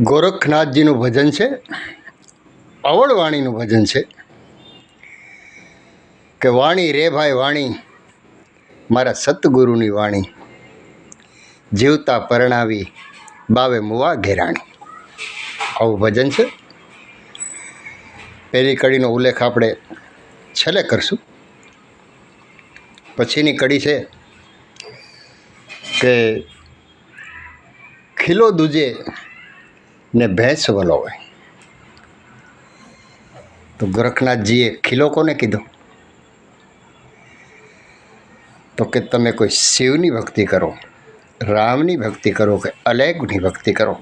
ગોરખનાથજીનું ભજન છે, અવળવાણીનું ભજન છે કે વાણી રે ભાઈ વાણી, મારા સતગુરુની વાણી, જીવતા પરણાવી બાવે મુવા ઘેરાણી. આવું ભજન છે. પહેલી કડીનો ઉલ્લેખ આપણે છેલ્લે કરશું. પછીની કડી છે કે ખીલો દૂજે ને ભેંસ વલોવે. તો ગોરખનાથજીએ ખીલો કોને કીધો? તો કે તમે કોઈ શિવની ભક્તિ કરો, રામની ભક્તિ કરો કે અલેગની ભક્તિ કરો,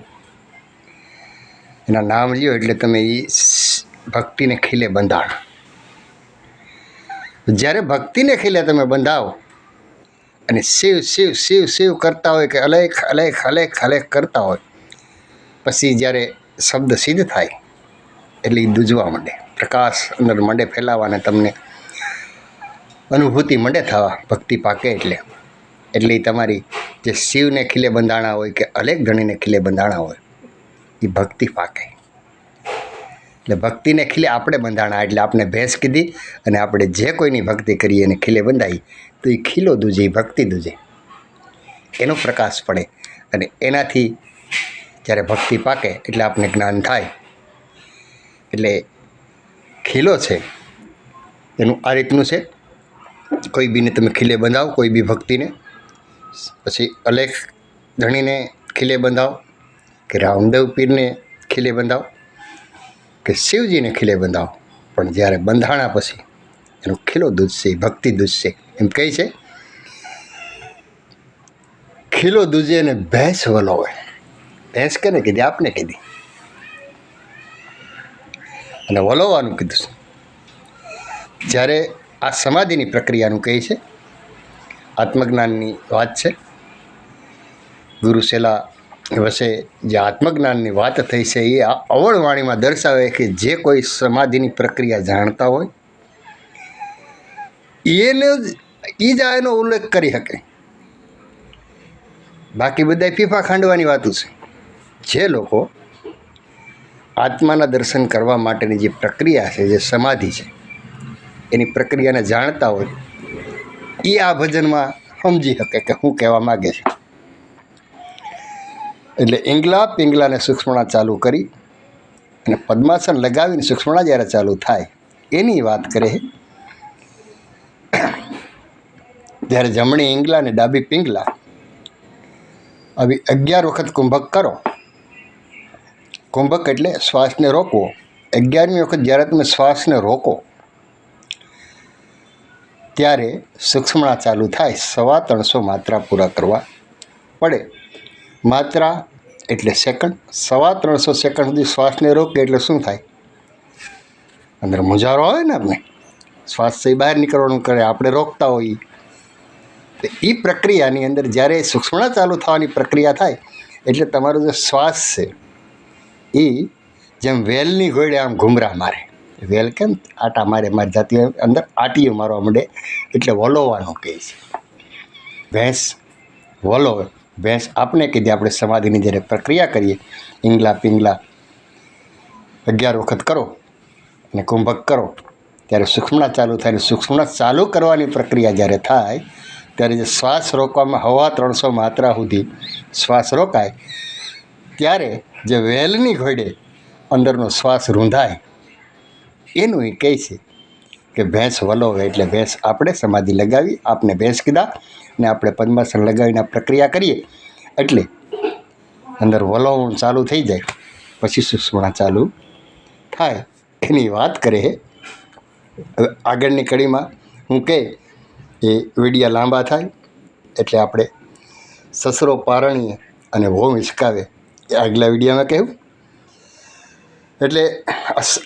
એના નામ લ્યો એટલે તમે એ ભક્તિને ખીલે બંધાણ. જ્યારે ભક્તિને ખીલે તમે બંધાવો અને શિવ શિવ શિવ શિવ કરતા હોય કે અલેખ અલેખ અલેખ અલેખ કરતા હોય, પછી જ્યારે શબ્દ સિદ્ધ થાય એટલે એ દૂજવા માંડે, પ્રકાશ અંદર માંડે ફેલાવાને, તમને અનુભૂતિ માંડે થવા, ભક્તિ પાકે એટલે એ તમારી જે શિવને ખીલે બંધાણા હોય કે અલેખ ધણીને ખીલે બંધાણા હોય એ ભક્તિ પાકે. એટલે ભક્તિને ખીલે આપણે બંધાણા એટલે આપણે ભેંસ કીધી, અને આપણે જે કોઈની ભક્તિ કરીએ એને ખીલે બંધાઈ તો એ ખીલો દૂજે, ભક્તિ દૂજે, એનો પ્રકાશ પડે. અને એનાથી જ્યારે ભક્તિ પાકે એટલે આપણને જ્ઞાન થાય. એટલે ખીલો છે એનું આ રીતનું છે. કોઈ બીને તમે ખીલે બંધાવો, કોઈ બી ભક્તિને, પછી અલેખ ધણીને ખીલે બંધાવો કે રામદેવ પીરને ખીલે બંધાવો કે શિવજીને ખીલે બંધાવો, પણ જ્યારે બંધાણા પછી એનો ખીલો દૂજશે, ભક્તિ દૂજશે. એમ કહે છે ખીલો દૂજે ને ભેંસ વલોવે. ભેંસ કેને કીધી? આપને કીધી. અને વલોવાનું કીધું જ્યારે આ સમાધિની પ્રક્રિયાનું કહે છે. આત્મજ્ઞાનની વાત છે. ગુરુ સેલા વસે જે આત્મજ્ઞાનની વાત થઈ છે એ આ અવળવાણીમાં દર્શાવે કે જે કોઈ સમાધિની પ્રક્રિયા જાણતા હોય એને એ જ એનો ઉલ્લેખ કરી શકે. બાકી બધા ફીફા ખાંડવાની વાતો છે. જે લોકો આત્માના દર્શન કરવા માટેની જે પ્રક્રિયા છે, જે સમાધિ છે, એની પ્રક્રિયાને જાણતા હોય એ આ ભજનમાં સમજી શકે કે શું કહેવા માગે છે. એટલે ઈંગલા પિંગલાને સુક્ષ્મણા ચાલુ કરી અને પદ્માસન લગાવીને સુક્ષ્મણા જ્યારે ચાલુ થાય એની વાત કરે છે. જ્યારે જમણી ઈંગલા ને ડાબી પિંગલા આવી 11 વખત કુંભક કરો. કુંભક એટલે શ્વાસને રોકવો. 11મી વખત જ્યારે તમે શ્વાસને રોકો ત્યારે સૂક્ષ્મણા ચાલુ થાય. 350 માત્રા પૂરા કરવા પડે. માત્રા એટલે સેકન્ડ. 350 સેકન્ડ સુધી શ્વાસને રોકે એટલે શું થાય? અંદર મુંજારો આવે ને, આપણે શ્વાસ બહાર નીકળવાનું કરે, આપણે રોકતા હોઈએ. તો એ પ્રક્રિયાની અંદર જ્યારે સૂક્ષ્મણા ચાલુ થવાની પ્રક્રિયા થાય એટલે તમારો જે શ્વાસ છે એ જેમ વેલની ઘોડે આમ ઘૂમરા મારે. વેલ કેમ આટા મારે, મારી જાતિ અંદર આટીઓ મારવા માંડે એટલે વલોવાનું કહે છે. ભેંસ વલોવે. ભેંસ આપણે કીધી. આપણે સમાધિની જ્યારે પ્રક્રિયા કરીએ, ઈંગલા પિંગલા 11 વખત કરો અને કુંભક કરો ત્યારે સૂક્ષ્મણા ચાલુ થાય. સૂક્ષ્મણા ચાલુ કરવાની પ્રક્રિયા જ્યારે થાય ત્યારે જે શ્વાસ રોકવામાં 350 માત્રા સુધી શ્વાસ રોકાય ત્યારે જે વેલની ઘોડે અંદરનો શ્વાસ રૂંધાય એનું એ કહે છે કે ભેંસ વલોવે. એટલે ભેંસ આપણે સમાધિ લગાવી, આપને ભેંસ કીધા ને આપણે પદ્માસન લગાવીને પ્રક્રિયા કરીએ એટલે અંદર વલોવણ ચાલુ થઈ જાય, પછી સુક્ષ્મણા ચાલુ થાય એની વાત કરે છે. હવે આગળની કડીમાં હું કહે એ વિડિયા લાંબા થાય એટલે આપણે સસરો પારણીએ અને ભોમ હિસકાવે એ આગલા વિડીયામાં કહ્યું. એટલે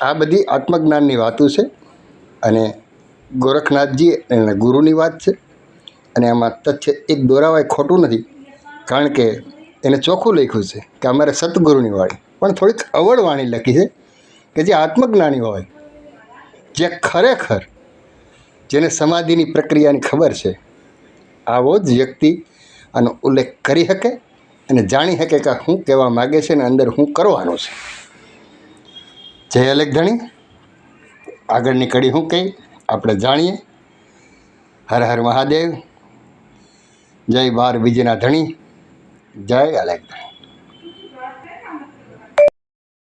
આ બધી આત્મજ્ઞાનની વાતો છે અને ગોરખનાથજી એના ગુરુની વાત છે. અને આમાં તથ્ય એક દોરાવાય ખોટું નથી, કારણ કે એને ચોખ્ખું લખ્યું છે કે અમારે સતગુરુની વાણી, પણ થોડીક અવળ વાણી લખી છે કે જે આત્મજ્ઞાની હોય, જે ખરેખર જેને સમાધિની પ્રક્રિયાની ખબર છે, આવો જ વ્યક્તિ આનો ઉલ્લેખ કરી શકે અને જાણી શકે કે શું કહેવા માગે છે ને અંદર શું કરવાનું છે. જય અલેખ ધણી. આગળની કડી શું કહી આપણે જાણીએ. હર હર મહાદેવ. જય 12 બીજના ધણી. જય અલેખ ધણી.